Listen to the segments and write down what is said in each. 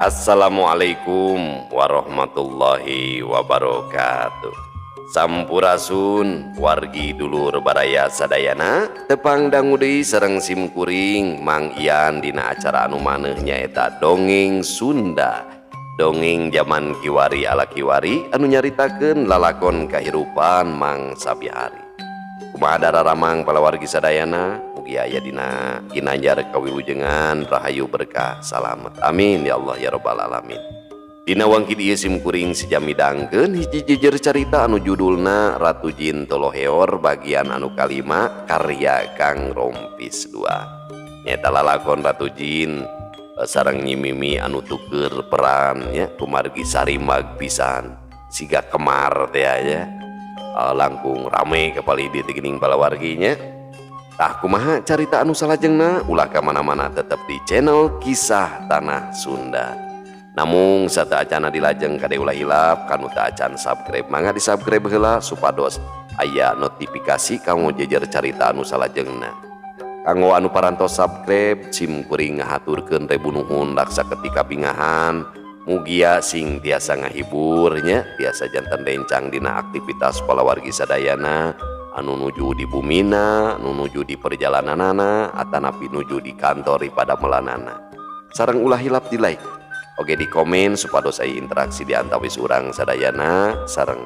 Assalamualaikum warahmatullahi wabarakatuh. Sampurasun wargi dulur baraya sadayana tepang dangu deui sareng simkuring Mang Ian dina acara anu maneh nyaeta dongeng Sunda. Dongeng zaman kiwari ala kiwari anu nyaritakeun lalakon kahirupan mangsa bihari. Kumaha dararamang palawargi sadayana mugi aya dina ginanjar kawilujengan rahayu berkah salamet amin ya Allah ya rabbal alamin. Dina wangki dieu simkuring sijam midangkeun hiji jejer carita anu judulna Ratu Jin Toloheor bagian anu kalima karya Kang Rompis II. Nyaeta lalakon Ratu Jin sareng nyimimi anu tuker peran ya kumargi sarimag pisan siga kemar teh ya. Langkung rame kepali di tigening balawarginya. Tah kumaha carita anu salajengna ulah ka mana-mana tetep di channel Kisah Tanah Sunda. Namung sataacana dilajeng kade ulah hilap kanu teu acan subscribe mangga di subscribe heula supados aya notifikasi kanggo jejer carita anu salajengna. Kanggo anu parantos subscribe simkuring ngahaturkeun rebu nuhun raksa ketika bingahan mugia sing tiasa ngahiburnya tiasa janten rencang dina aktivitas palawargi sadayana anu nuju di bumina anu nuju di perjalananana atanapi nuju di kantor pada melanana sareng ulah hilap di like oge di komen supados aya interaksi di antawis urang sadayana sareng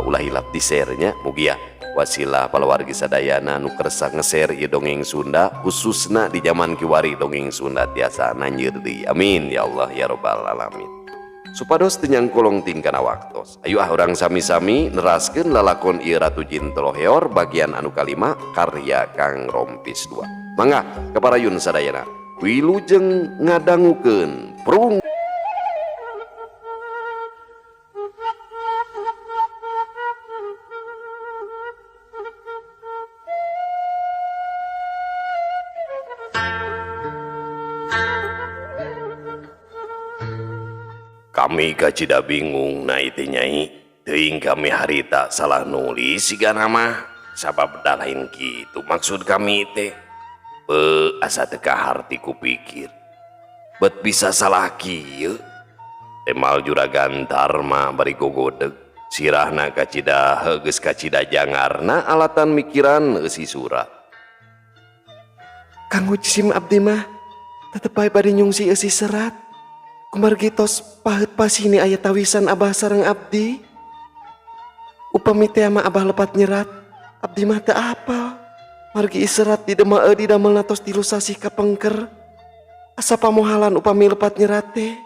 ulah hilap di share nya mugia wasilah palawargi sadayana nu kersa nge-share ieu dongeng Sunda khususna di zaman kiwari dongeng Sunda tiasa nanjeur deui amin ya Allah ya rabbal alamin. Supados teu nyangkulong tingkana waktos ayo urang sami-sami neraskeun lalakon ieu Ratu Jin Toloheor bagian anu kalima karya Kang Rompis II. Mangga kaparayun sadayana wilujeng ngadangukeun prung. Kami kacida bingung na itu nyai teuing kami harita salah nulis siga nama sabab da lain kitu maksud kami teh asa teu kaharti kupikir bet bisa salah kieu temal juragan Tarma bari gogodeg sirahna kacida geus kacida jangarna alatan mikiran eusi surat. Kanggo sim abdi mah tetep bae bade nyungsi eusi serat. Kumargi tos paheut pasini aya tawisan abah sareng abdi. Upami teh mah abah lepat nyerat, abdi mah teu apal. Margi iserat di damelna tos 3 sasi kapengker. Asa pamohalan upami lepat nyerat teh.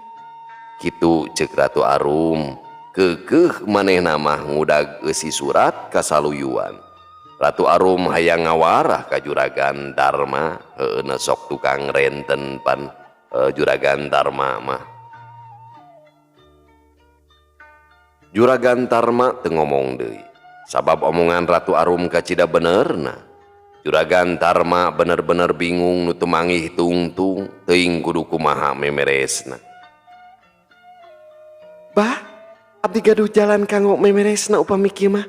Kitu ceuk Ratu Arum, keukeuh manehna mah ngudag eusi surat ka saluyuan. Ratu Arum hayang ngawarah ka Juragan Dharma, heueuna sok tukang renten pan Juragan Dharma mah. Juragan Tarma teu ngomong deui sabab omongan Ratu Arum kacida benerna. Juragan Tarma bener-bener bingung nu teu mangih tungtung teuing kudu kumaha memeresna. Bah, abdi gaduh jalan kanggo memeresna upami kieu mah.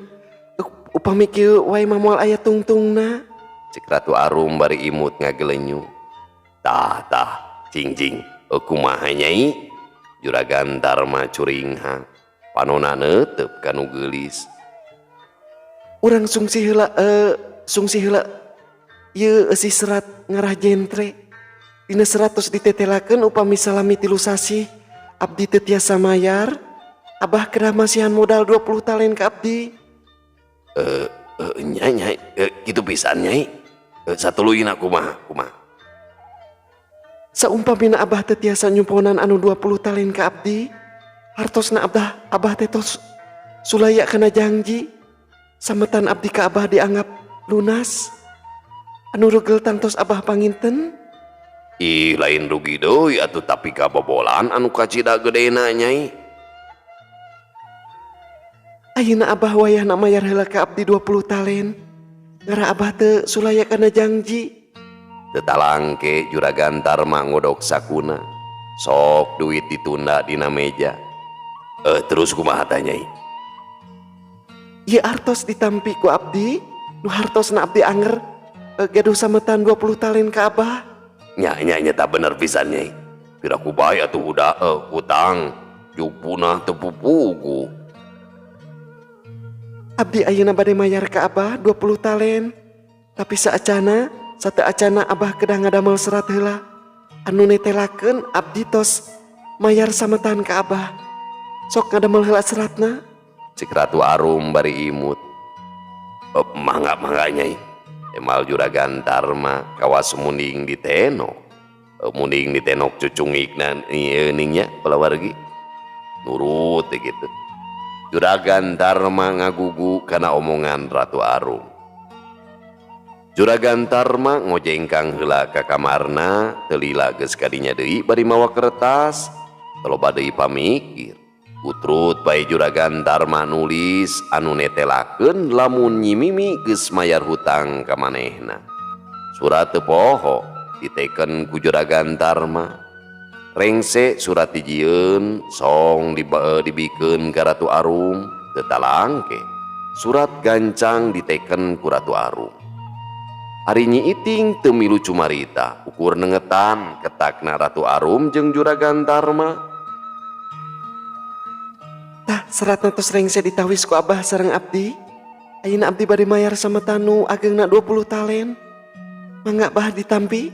Upami kieu wae mah moal aya tungtungna. Cek Ratu Arum bari imut ngagelenyu. Tah cing kumaha nyai? Juragan Tarma curingha. Panona neuteup kanu geulis. Urang sungsi heula ieu eusi serat ngarah jentre. Dina serat tos ditetelakeun upami salami 3 sasi abdi teu tiasa mayar, abah kedah masihan modal 20 talen ka abdi. Nyai kitu pisan nyai. Satuluyna kumaha? Saumpamina abah teu tiasa nyumponan anu 20 talen ka abdi, hartosna abah teh tos sulaya kana janji. Sametan abdi ka abah dianggap lunas. Anu rugel tangtos abah panginten. Ih lain rugi deui atuh tapi kabobolan anu kacida gedena nyai. Ayeuna abah wayahna mayar heula ka abdi 20 talen. Ngara abah teu sulaya kana janji. Teu talangke Juragan Tarma ngodok sakuna. Sok duit ditunda dina meja. Terus kumaha tah nyai? Ieu artos ditampi ku abdi, nu hartosna abdi anger gaduh sametan 20 talen ka abah. Nya tak bener pisan nyai. tidak kubae atuh hutang juk punah teu pupugu. Abdi ayeuna bade mayar ka Abah 20 talen. Tapi saacana sateacana Abah kedah ngadamel serat heula. Anu netelakeun abdi tos mayar sametan ka Abah. Sok ngadamel heula seratna. Cik Ratu Arum bari imut. Mangga Nyai. Emal Juragan Tarma kawas munding ditenok. Munding ditenok cucungikna ningnya palawargi. Nurut gitu. Juragan Tarma ngagugu kana omongan Ratu Arum. Juragan Tarma ngojengkang heula ka kamarna, teu lila geus kadinya deui bari mawa kertas, kaloba deui pamikir. Utrut bae Juragan Tarma nulis anu netelakeun lamun Nyi Mimi geus mayar hutang ka manehna. Surat teu poho diteken ku Juragan Tarma. Rengse surat dijieun song dibikeun ka Ratu Arum, teu talangke. Surat gancang diteken ku Ratu Arum. Ari Nyi Iting teu milu cumarita, ukur nengetan ketakna Ratu Arum jeung Juragan Tarma. Tah seratna tos rengse ditawis ku Abah sareng abdi. Ayeuna abdi bade mayar sametan nu ageungna 20 talen. Mangga Bah ditampi.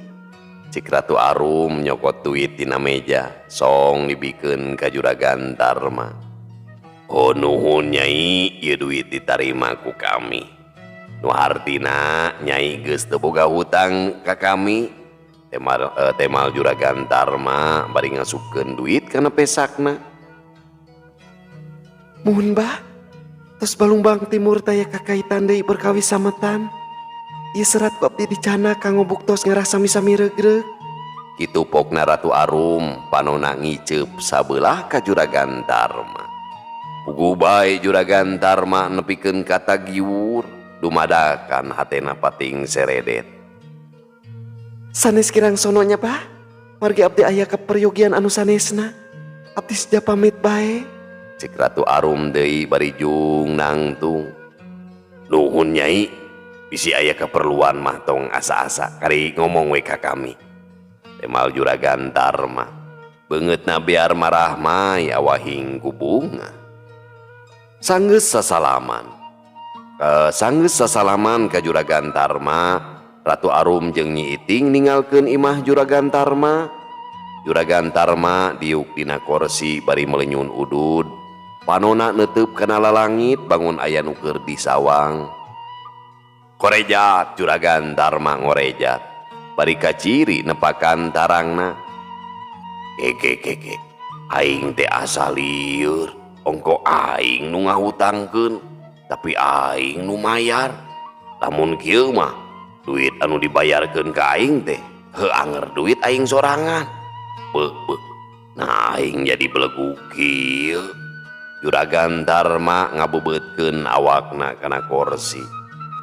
Cik Ratu Arum nyokot duit tina meja, song dibikeun ka Juragan Tarma. Oh nuhun Nyai, ieu duit ditarima ku kami. Nu hartina Nyai geus teu boga hutang ka kami. Temal Juragan Tarma bari ngasupkeun duit kana pesakna. Muhun Bah, tos Balumbang Timur taya kakaitan deui perkawis sametan. Ieu serat ku abdi dicana kanggo buktos ngarasa sami-sami regreg. Kitu pokna Ratu Arum panonna ngiceup sabelah ka Juragan Tarma. Pugu bae Juragan Tarma nepikeun kata giwur, dumadakan hatena pating seredet. Sanes kirang sononya Bah, margi abdi aya kaperyogian anu sanesna. Abdi sedia pamit bae. Cik Ratu Arum deui bari jung nangtung. Nuhun Nyai, bisi aya keperluan mah tong asa-asa kari ngomong we ka kami. Temal Juragan Tarma. Beungeutna biar marah mah wahing ku bunga. Sanggeus sasalaman ka Juragan Tarma, Ratu Arum jeung Nyi Iting ninggalkeun imah Juragan Tarma. Juragan Tarma diuk dina kursi bari melenyun udud. Panona neuteub kana lalangit bangun aya nu keur disawang. Korejat Juragan Tarma ngorejat. Bari kaciri nepakan tarangna. Keke aing teh asa lieur. Ongko aing nu ngahutangkeun, tapi aing nu mayar. Lamun kieu mah duit anu dibayarkeun ka aing teh heuh anger duit aing sorangan. Beuh. Nah aing jadi belegu kieu. Juragan Tarma ngabebeutkeun awakna kana kursi.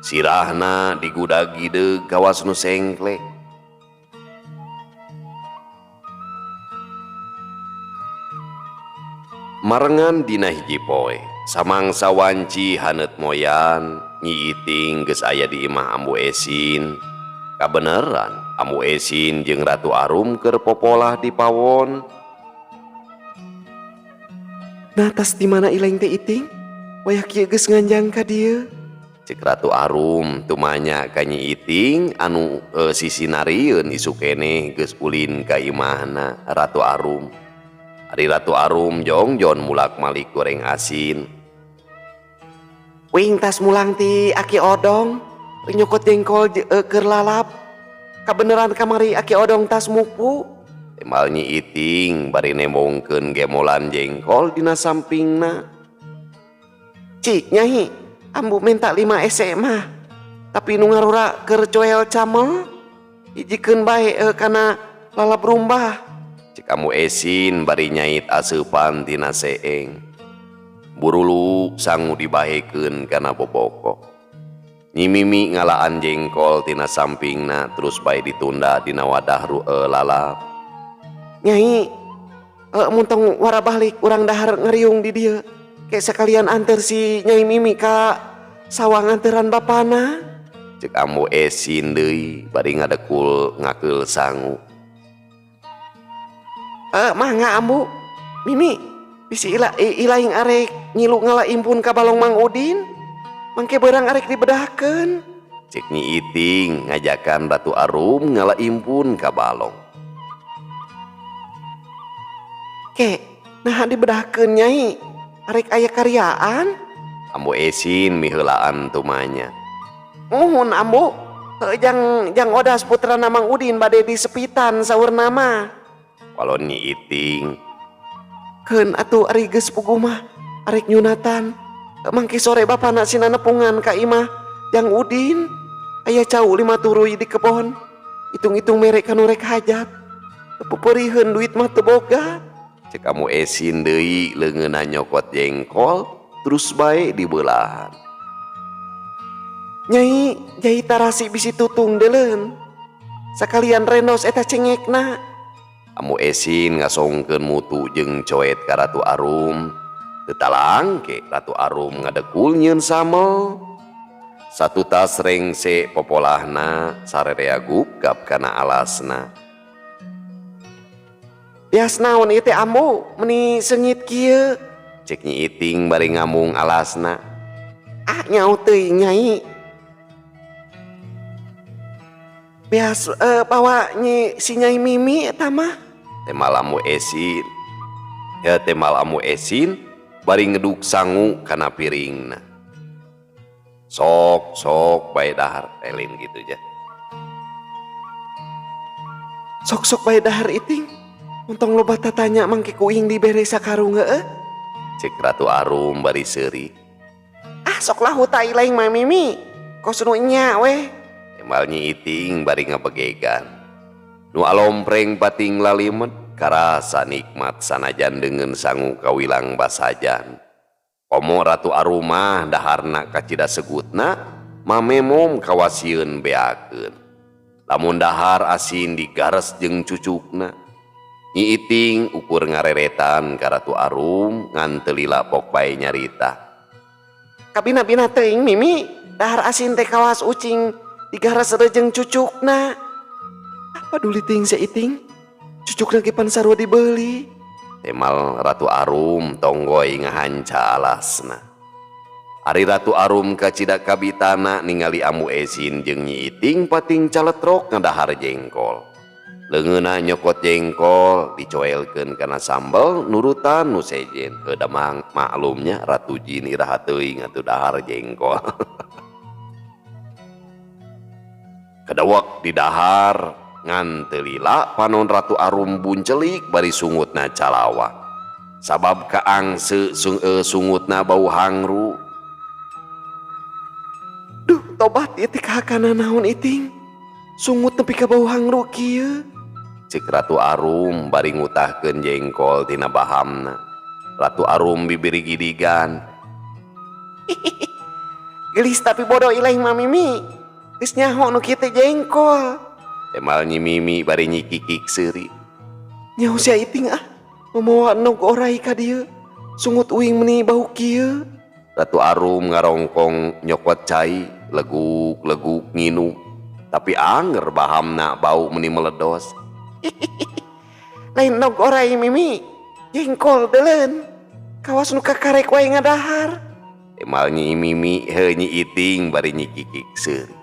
Sirahna digudagi deug kawas nu sengklek. Marengan dina hiji poe, samangsa wanci haneut moyan, Nyi Iting geus aya di imah Ambu Esin. Kabeneran, Ambu Esin jeung Ratu Arum keur popolah di pawon. Nah tas di mana ileng teh Iting? Wayah kieu geus nganjang ka dieu. Cik Ratu Arum tumanya ka Nyi Iting anu sisinarieun isu keneh geus ulin ka imahna Ratu Arum. Ari Ratu Arum jongjon mulak-malik goreng asin. Wing tas mulang ti Aki Odong, nyokot jengkol keur lalap. Kabeneran kamari Aki Odong tas mupu. Temal Nyi Iting bari nembongkeun gemolan jengkol dina sampingna. Cik Nyai, ambu minta 5 SMA. Tapi nu ngarura keur coel camel. Ijikeun bae kana lalap rumbah. Cik Ambu Esin bari nyait aseupan tina seeng. Burulu sangu dibahekeun kana boboko. Nyi Mimi ngalaan jengkol tina sampingna terus bae ditunda dina wadah lalap. Nyai, muntong wara balik urang dahar ngeriung di dieu. Kayak sekalian anter si Nyai Mimi ka sawang anteran bapana. Cek Ambu Esin deui bari ngadekul ngakeul sangu. Mangga ambu. Mimi, bisi ilaing arek ngilu ngala impun ka balong Mang Udin. Mangke berang arek dibedahkeun. Cek Nyi Iting ngajakan Ratu Arum ngala impun ka balong. Ke, nah dibedahkeun Nyai. Arek aya karyaan. Ambu Esin miheulaan tumanya. Muhun ambu. Jang odas putra Mang Udin bade disepitan saur nama. Walau Nyi Iting, Keun atuh ari geus puguh mah arek nyunatan. Mangke sore bapana sina nepungan ka imah Jang Udin. Aya cau 5 turuy di kebon. Hitung-hitung merek kanu rek hajat. Pupuriheun duit mah teu boga. cek Ambu Esin deui leungeunna nyokot jengkol terus bae dibelahan. Nyai, Jai tarasi bisi tutung deuleun. Sakalian renos eta cengekna. Ambu Esin ngasongkeun mutu jeung coet ka Ratu Arum. Teu talang ke Ratu Arum ngadekul nyieun samel. Satu tas rengse popolahna sarerea gugap kana alasna. Bias naon ieu teh ambu meni seungit kieu. Cek Nyi Iting bari ngamung alasna. Nyaho teuing Nyai. Bias bawa si Nyai Mimi eta mah. Temal Ambu Esin. Ya temal Ambu Esin bari ngeduk sangu kana piringna. Sok bae dahar elin gitu ya. Sok bae dahar Iting. Untong loba tatanya mangke kuing dibere sakarung heueuh. Cek Ratu Arum bari seuri. Sok lah hutai laing Mah Mimi. Kos nu nya weh. Temal Nyi Iting bari ngabegegan. Nu alompreng pating lalimet karasa nikmat sanajan dengan sangu kawilang basajan. Komo Ratu Arumah daharna kacida segutna mamemom kawasieun beakeun. Lamun dahar asin digares jeung cucukna. Nyi Iting ukur ngareretan ka Ratu Arum ngan teu lila pok bae nyarita. Kabina-bina teuing Mimi, dahar asin teh kawas ucing digares reujeng cucukna. Paduli ting si Iting. Cucukna ge pan sarua dibeuli. Temal Ratu Arum tonggoy ngahanca alasna. Ari Ratu Arum kacida kabitana ningali Ambu Esin jeung Nyi Iting pating caletrok ngadahar jengkol. Leungeunna nyokot jengkol dicoelkeun kana sambel nurutan nu sejen. Heuda maklumnya Ratu Jin iraha teuing atuh dahar jengkol. Kadawak di dahar ngan teu lila panon Ratu Arum buncelik bari sungutna calawa. Sabab kaangse sungutna bau hangru. Duh, tobat ieu teh kahakana naon Iting? Sungut nepi ka bau hangru kieu. Cek Ratu Arum bari ngutahkeun jengkol tina bahamna. Ratu Arum bibiri gidigan. Gelis tapi bodoh ilaing Mah Mimi. Geus nyaho nu kieu teh jengkol. Temal Nyi Mimi bari nyikikik seuri. Nyaho sia Iting mamawa nog orai ka dieu. Sungut uing meni bau kieu. Ratu Arum ngarongkong nyokot cai leguk nginu. Tapi anger bahamna bau meni meledos. Lain nog orai Mimi. Jengkol deuleun. Kawas nu kakarek wae ngadahar. Temal Nyi Mimi heuh Nyi Iting bari nyikikik seuri.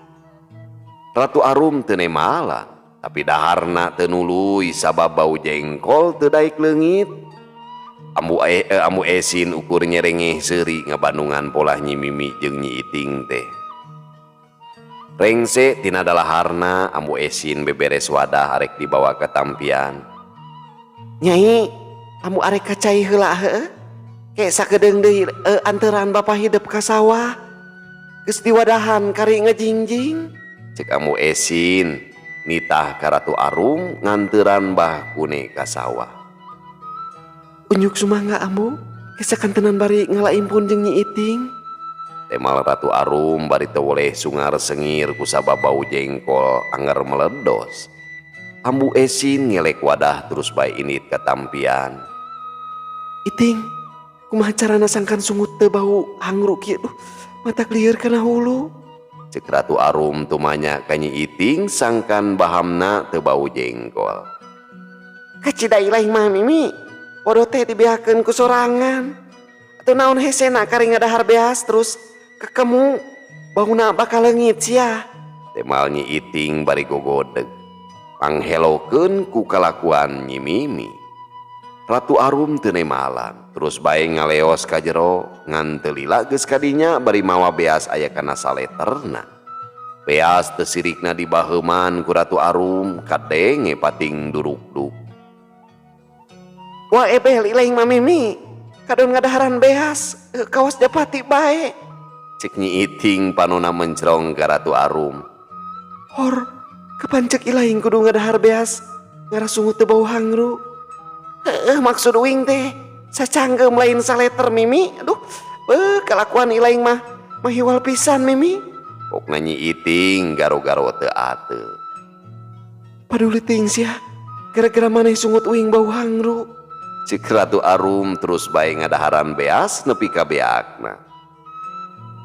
Ratu Arum teu nemalan, tapi daharna teu nuluy sabab bau jengkol teu daek leungit. Ambu Esin ukur nyerengeh seuri ngabandungan polah Nyi Mimi jeung Nyi Iting teh. Rengse tina dalaharna Ambu Esin beberes wadah arek dibawa ke tampian. Nyai, ambu arek kacai heula heueuh. Ke sakedeung deui anteuran bapa hidup ka sawah. Geus diwadahan kari ngejingjing. Cek Ambu Esin nitah ka Ratu Arum nganteuran Mbah Kune ka sawah. Unyuk sumangga ambu, kesakantenan bari ngalaimpun jeung Nyi Iting. Temal Ratu Arum bari teu boleh sungar sengir ku sabab bau jengkol anger meledos. Ambu Esin ngelek wadah terus bae init ka tampian. Iting, kumaha carana sangkan sungut teu bau hangru kieu? Duh, mata lieur kana hulu. Cek Ratu Arum tumanya ka Nyi Iting sangkan bahamna teu bau jengkol. Kacida ilaing mah Mimi. Podo teh dibiakeun ku sorangan. Atuh naon hesena kari ngadahar beas terus kekemu bauna bakal leungit sia. Temal Nyi Iting bari gogodeg panghelokeun ku kalakuan Nyi Mimi. Ratu Arum teu nemalan terus bae ngaleos ka jero ngan teu lila geus kadinya bari mawa beas aya kana saleterna. Beas teu sirikna dibaheuman ku Ratu Arum kadenge pating duruk-duk. Wah ebel ilaing mah Mimi. Kadon ngadaharan beas kawas japati bae. Cek Nyi Iting panona mencrong ka Ratu Arum. Hor, kepancek ilaing kudu ngadahar beas ngarasungu teu bau hangru. Maksud uing teh sacanggem lain saleter Mimi. Aduh, kelakuan ilaing mah mahiwal pisan Mimi. Pokna Nyi Iting garo-garo teu ateu. Paduli ting sia, gara-gara maneh sungut uing bau hangru. Cik Ratu Arum terus bae ngadaharan beas nepi ka beakna.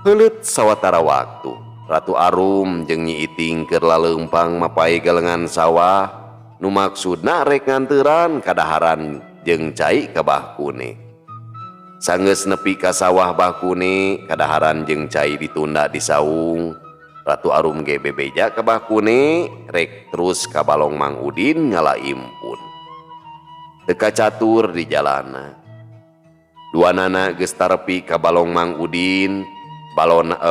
Heuleut sawatara waktu, Ratu Arum jeung Nyi Iting keur laleumpang mapai galengan sawah nu maksudna rek nganteuran kadaharan jeung cai ka Bahkune. Sanggeus nepi ka sawah Bahkune, kadaharan jeung cai ditunda di saung. Ratu Arum ge bebeja ka Bahkune rek terus ka balong Mang Udin ngalaimpun. Teu kacatur di jalanna. Duanana geus tarepi ka balong Mang Udin,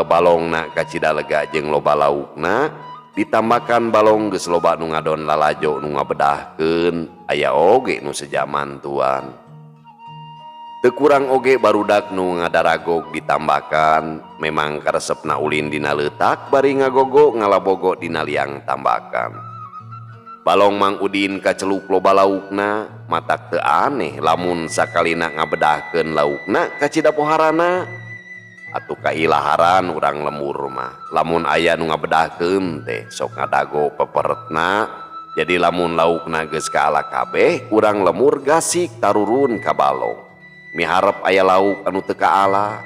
balongna kacidalega jeung loba laukna. Ditambahkan balong geus loba nu ngadon lalajo nu ngabedahkeun, aya oge nu sejaman tuan. Teu kurang oge barudak nu ngadaragog ditambahkan, memang karesepna ulin dina leutak bari ngagogo ngalabogo dina liang tambakan. Balong Mang Udin kacelup loba laukna, matak teu aneh lamun sakalina ngabedahkeun laukna kacida poharana. Atuh kailaharan urang lemur mah lamun aya nu ngabedahkeun teh sok ngadago peperetna. Jadi lamun laukna geus kaala kabeh urang lemur gasik tarurun ka balong miharep aya lauk anu teu kaala.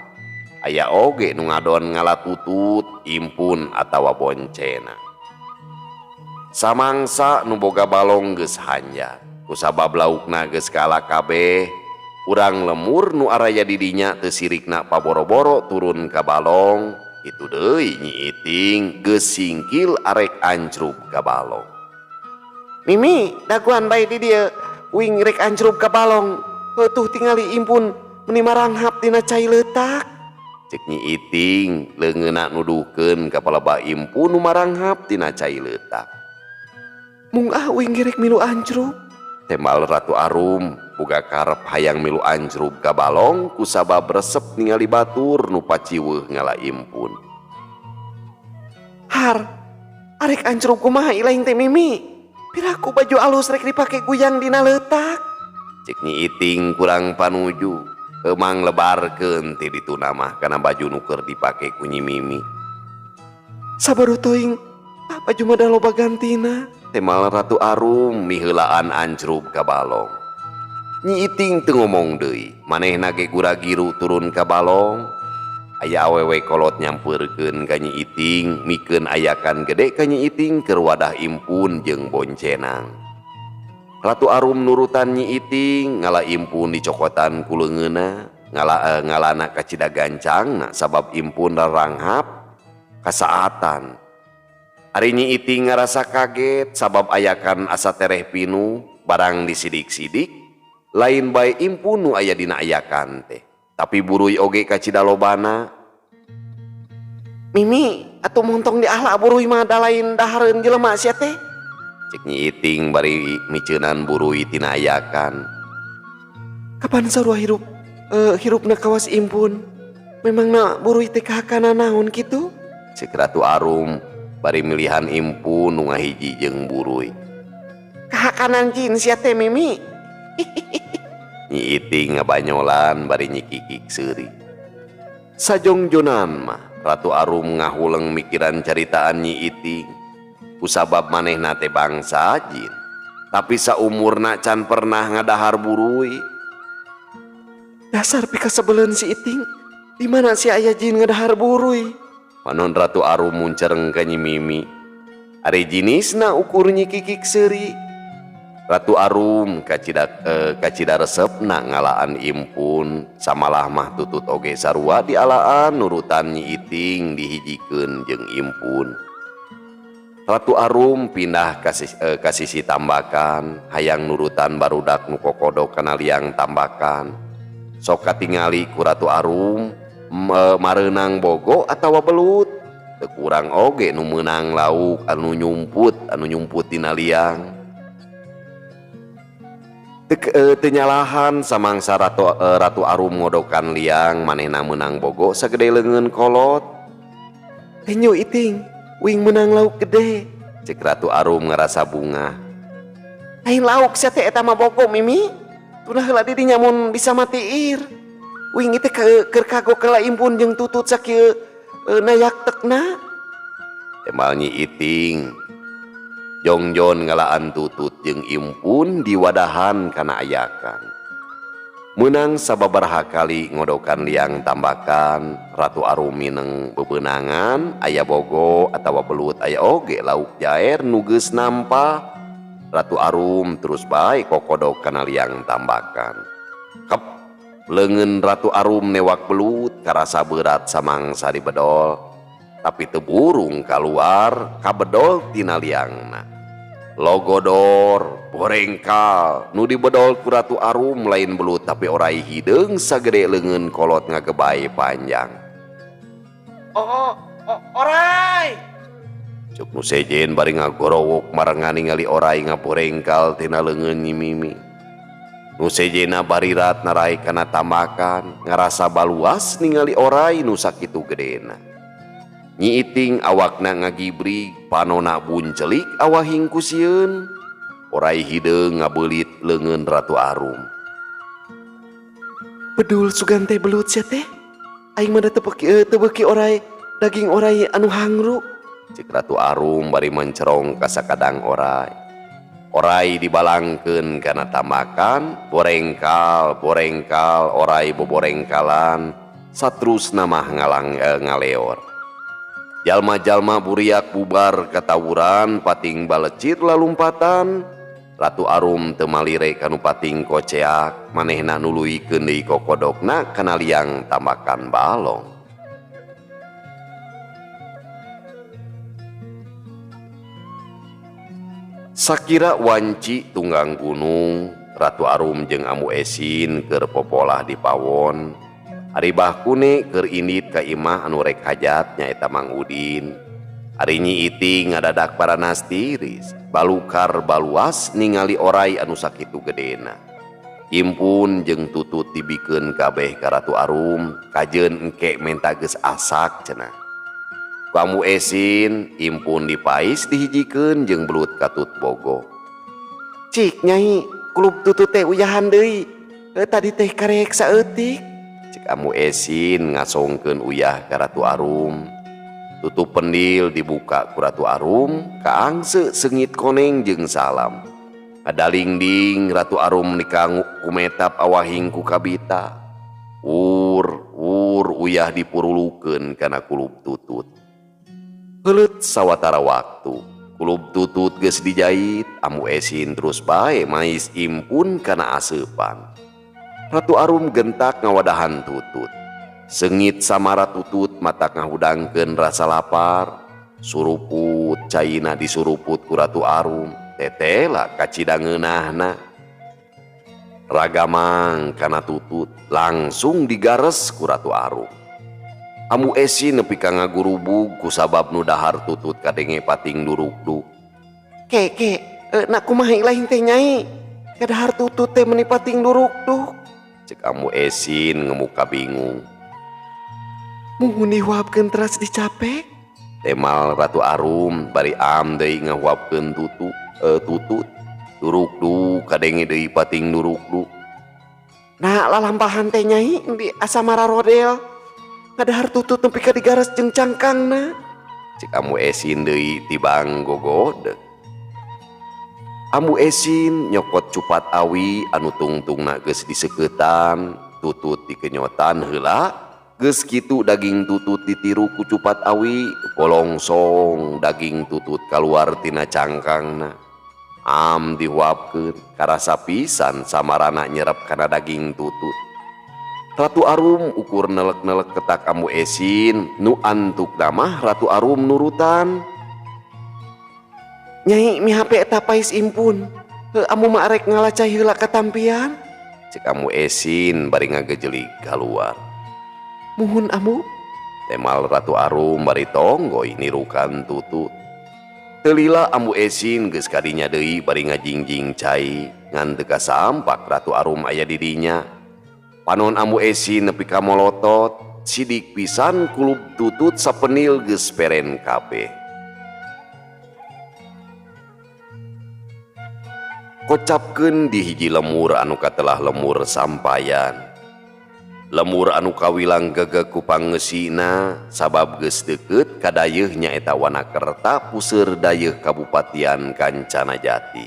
Aya oge nu ngadon ngalatutut impun atawa boncena. Samangsa nu boga balong geus hanjat kusabab laukna geus kaala kabeh. Urang lemur nu araya didinya teu sirikna paboro-boro turun ka balong. Itu deui Nyi Iting geus singkil arek ancrup ka balong. Mimi, daguan bae di dieu uing rek ancrup ka balong. Heutuh tingali impun meni maranghap dina cai leutak. Cek Nyi Iting leungeunna nuduhkeun ka paleba impun nu maranghap dina cai leutak. Mung uing rek milu ancrup. Temal Ratu Arum boga karep hayang milu ancrup ka balong kusabab resep ningali batur nu paciweuh ngalaimpun. Har, arek ancrup kumaha ilaing teh Mimi? Piraku baju alus rek dipake guyang dina leutak. Cek Nyi Iting kurang panuju, emang lebarkeun ti dituna mah kana baju nu keur dipake ku Nyi Mimi. Sabaru toing, baju mah da loba gantina. Temal Ratu Arum miheulaan ancrup ka balong. Nyi Iting teu ngomong deui, manehna ge gura-giru turun ka balong. Aya awewe kolot nyampeurkeun ka Nyi Iting mikeun ayakan gede ka Nyi Iting keur wadah impun jeung boncenang. Ratu Arum nurutan Nyi Iting ngalaimpun dicokotan ku leungeunna, ngalana kacida gancangna sabab impun raranghap kasaatan. Ari Nyi Iting ngarasa kaget sabab ayakan asa tereh pinu barang disidik-sidik lain bae impun nu aya dina ayakan teh tapi buruy oge kacida lobana. Mimi, atuh montong di ahla buruy mah da lain dahareun jelema sia teh. Cek Nyi Iting bari miceunan buruy tina ayakan. Kapan sarua hirupna kawas impun? Memangna buruy teh kahakana naon kitu? Cek Ratu Arum bari milihan impun nu ngahiji jeung buruy. Kahakanan jin sia teh Mimi. Nyi Iting ngabanyolan bari nyikikik seuri. Sajongjonan mah Ratu Arum ngahuleng mikiran caritaan Nyi Iting. Kusabab manehna teh bangsa jin, tapi saumurna can pernah ngadahar buruy. Dasar pika sebelen si Iting, di mana si aya jin ngadahar buruy? Panon Ratu Arum muncereng ka Nyi Mimi. Ari jinisna ukur nyikikik seuri. Ratu Arum kacida resepna ngalaan impun samalah mah tutut oge sarua dialaan nurutan Nyi Iting dihijikeun jeung impun. Ratu Arum pindah ka sisi Tambakan hayang nurutan barudak nu kokodok kana liang Tambakan. Sok katingali ku Ratu Arum mareunang bogo atawa belut. Teu kurang oge nu meunang lauk anu nyumput tina liang. Tenyalahan samangsa Ratu Arum ngodokan liang manehna menang bogo sagede leungeun kolot. Nyu Iting, wing menang lauk gede, cek Ratu Arum ngerasa bunga. lain lauk sia teh eta mah bogo Mimi, tunah heula di dinya mun bisa matiir. Wing itu keur kagok kala impun jeung tutut sakieu nayak tekna. Temal Nyi Iting jongjon ngalaan tutut jeung impun di wadahan kana ayakan. Menang sababaraha kali ngodokan liang Tambakan, Ratu Arum mineng bebeunangan aya bogo atawa belut aya oge lauk jaer nu geus nampa. Ratu Arum terus bae kokodok kana liang Tambakan. Kep leungeun Ratu Arum newak belut karasa berat samangsa dibedol, tapi teu burung kaluar kabedol tina liangna. Logodor borengkal nu dibedol ku Ratu Arum lain belut tapi orai hideung sagede leungeun kolot ngagebay panjang. Orai. Cuk nu sejen bari ngagorowok marengan ningali orai ngaborengkal tina leungeun Nyi Mimi. Nu sejena barirat narai kana Tambakan ngarasa baluas ningali orai nu sakitu gedena. Nyi Iting awakna ngagibrig panona buncelik awahing ku sieun. Orai hideung ngabeulit leungeun Ratu Arum. Bedul sugan teh belut sia teh. Aing mah teu beuki orai daging orai anu hangru. Cek Ratu Arum bari mencerong ka sakadang orai. Orai dibalangkeun kana Tambakan, borengkal orai boborengkalan saterusna mah ngaleor. Jalma-jalma buriak bubar katawuran pating balecir lalumpatan. Ratu Arum teu malire kanu pating koceak manehna nuluykeun deui kokodokna kana liang Tambakan balong. Sakira wanci tunggang gunung, Ratu Arum jeung Amu Esin keur popolah di pawon. Ari bahkune keur indit ka imah anu rek hajat nyaeta Mang Udin. Ari Nyi Iting ngadadak paranas tiris, balukar baluas ningali orai anu sakitu gedena. Impun jeung tutut dibikeun kabeh ka Ratu Arum, kajeun engke menta geus asak cenah. Ku Amu Esin, impun dipais dihijikeun jeung belut katut bogo. Cik Nyai, kulub tutut teh uyahan deui. Tadi teh karek saeutik. Cik Amu Esin ngasongkeun uyah ka Ratu Arum. Tutup pendil dibuka ku Ratu Arum, kaangse seungit koneng jeung salam. Ngadalingding Ratu Arum nikangu kumetap awahing ku kabita. Ur uyah dipurulukeun kana kulub tutut. Heuleut sawatara waktu, kulub tutut geus dijait, Amu Esin terus bae mais impun kana aseupan. Ratu Arum gentak ngawadahan tutut. Seungit samara tutut matak ngahudangkeun rasa lapar. Suruput caina disuruput ku Ratu Arum, tetela kacidangeunahna. Ragamang kana tutut langsung digares ku Ratu Arum. Amu Esin nepi ka ngagurubug ku sabab nu dahar tutut kadenge pating duruk-duk. Ke, nak kumaha lain teh Nyai. Kadahar tutut teh meuni pating duruk-duk. Cek Amu Esin ngemuka bingung. Muhun dihuapkeun teras dicapek. Temal Ratu Arum bari am deui ngahuapkeun tutut. Duruk-duk kadenge deui pating duruk-duk. Nah lalampahan teh Nyai di asamara rodel. Kadahar tutut nepi ka digaras jeung cangkangna. Cek Amu Esin deui tibang gogodeg. Amu Esin nyokot cupat awi anu tungtungna geus diseuketan, tutut dikenyotan heula, geus kitu daging tutut ditiru ku cupat awi, golongsong daging tutut kaluar tina cangkangna. dihuapkeun karasa pisan samarana nyerep kana daging tutut. Ratu Arum ukur nelek-nelek ketak Ambu Esin, nu antuk damah Ratu Arum nurutan. Nyai mihape eta pais impun, amu mah arek ngalacai heula katampian. Cek Ambu Esin bari ngagejelik keluar. Muhun amu. Temal Ratu Arum bari tonggoy nirukan tutut. Telila Ambu Esin geus kadinya deui bari ngajingjing cai ngan teu kasampak Ratu Arum aya di dinya. Panon Ambu Esin nepi ka molotot, sidik pisan kulub tutut sapenil geus peren kabeh. Kocapkeun di hiji lemur anu katelah lemur sampayan. Lemur anu kawilang gegeg ku pangeusina sabab geus deukeut ka dayeuh nyaeta Wanakerta puseur dayeuh Kabupatian Kancana Jati.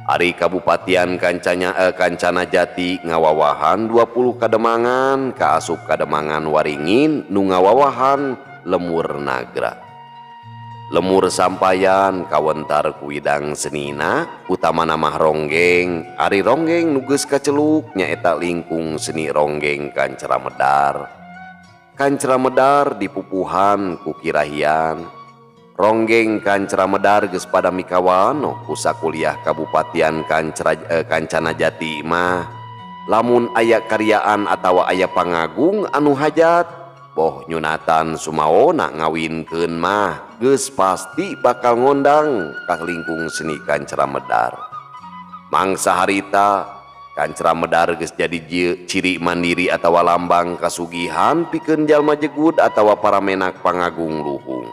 Ari Kabupatian Kancana Jati ngawawahan 20 kademangan ka asup kademangan Waringin nu ngawawahan lemur nagra. Lemur sampayan kawentar ku widang senina utama nama ronggeng. Ari ronggeng nu geus kaceluk nyaeta lingkung seni ronggeng Kancra Medar. Kancra Medar dipupuhan ku Kirahian. Ronggeng Kancra Medar geus pada mikawano ku sakuliah Kabupatian Kancana Jati mah. Lamun aya karyaan atawa aya pangagung anu hajat, boh nyunatan sumaona ngawinkeun mah geus pasti bakal ngondang ka lingkung seni Kancra Medar. Mangsa harita Kancra Medar geus jadi ciri mandiri atawa lambang kasugihan pikeun jalma jegud atawa para menak pangagung luhung.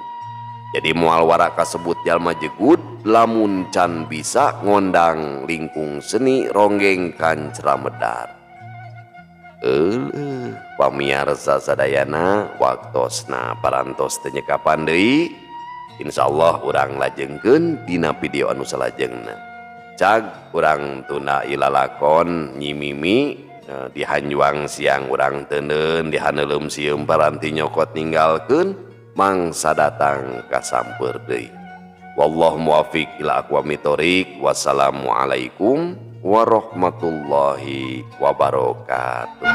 Jadi moal wara kasebut jalma jegud lamun can bisa ngondang lingkung seni ronggeng Kancra Medar. Pamiarsa sadayana waktosna parantos teu nyekapan deui. Insyaallah urang lajengkeun dina video anu salajengna. Cag urang tunda ilalakon nyimimi di hanjuang siang urang teuneun di haneulem sieum paranti nyokot ninggalkeun mangsa datang kasampeur deui. Wallahu muwaffiq ila aqwamit thoriq. Wassalamualaikum warahmatullahi wabarakatuh.